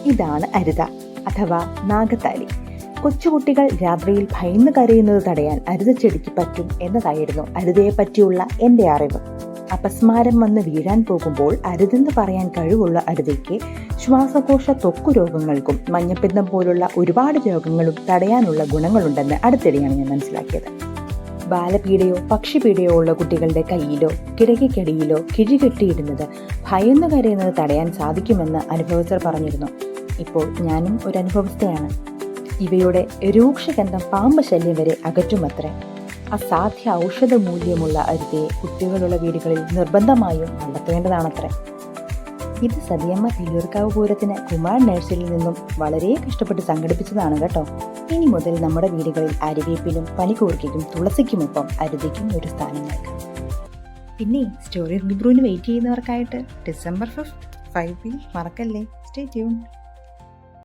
ഇതാണ് അരുത അഥവാ നാഗത്താലി. കൊച്ചുകുട്ടികൾ രാത്രിയിൽ ഭയന്ന് കരയുന്നത് തടയാൻ അരുതച്ചെടിക്ക് പറ്റും എന്നതായിരുന്നു അരുതയെ പറ്റിയുള്ള എൻ്റെ അറിവ്. അപസ്മാരം വന്ന് വീഴാൻ പോകുമ്പോൾ അരുതെന്ന് പറയാൻ കഴിവുള്ള അരുതയ്ക്ക് ശ്വാസകോശ ത്വക്കു രോഗങ്ങൾക്കും മഞ്ഞപ്പിത്തം പോലുള്ള ഒരുപാട് രോഗങ്ങളും തടയാനുള്ള ഗുണങ്ങളുണ്ടെന്ന് അടുത്തിടെയാണ് ഞാൻ മനസ്സിലാക്കിയത്. ബാലപീഡയോ പക്ഷിപീഡയോ ഉള്ള കുട്ടികളുടെ കയ്യിലോ കിടക്കടിയിലോ കിഴി കെട്ടിയിടുന്നത് ഭയന്ന് കരയുന്നത് തടയാൻ സാധിക്കുമെന്ന് അനുഭവസ്ഥർ പറഞ്ഞിരുന്നു. ഇപ്പോൾ ഞാനും ഒരു അനുഭവസ്ഥയാണ്. ഇവയുടെ രൂക്ഷഗന്ധം പാമ്പ് ശല്യം വരെ അകറ്റുമത്രേ. അസാധ്യ ഔഷധ മൂല്യമുള്ള അരുതയെ കുട്ടികളുള്ള വീടുകളിൽ നിർബന്ധമായും വളർത്തേണ്ടതാണത്രേ. ഇത് സതിയമ്മ തില്ലൂർക്കാവ് പൂരത്തിന് കുമാർ നഴ്സറിയിൽ നിന്നും വളരെ കഷ്ടപ്പെട്ട് സംഘടിപ്പിച്ചതാണ് കേട്ടോ. ഇനി മുതൽ നമ്മുടെ വീടുകളിൽ അരിവേപ്പിനും പനികൂർക്കയ്ക്കും തുളസിക്കുമൊപ്പം അരുതയ്ക്കും ഒരു സ്ഥാനം നൽകാം. പിന്നെ സ്റ്റോറി റിബ്രൂവിന് വെയിറ്റ് ചെയ്യുന്നവർക്കായിട്ട് December 5 5 മറക്കല്ലേ. Stay tune.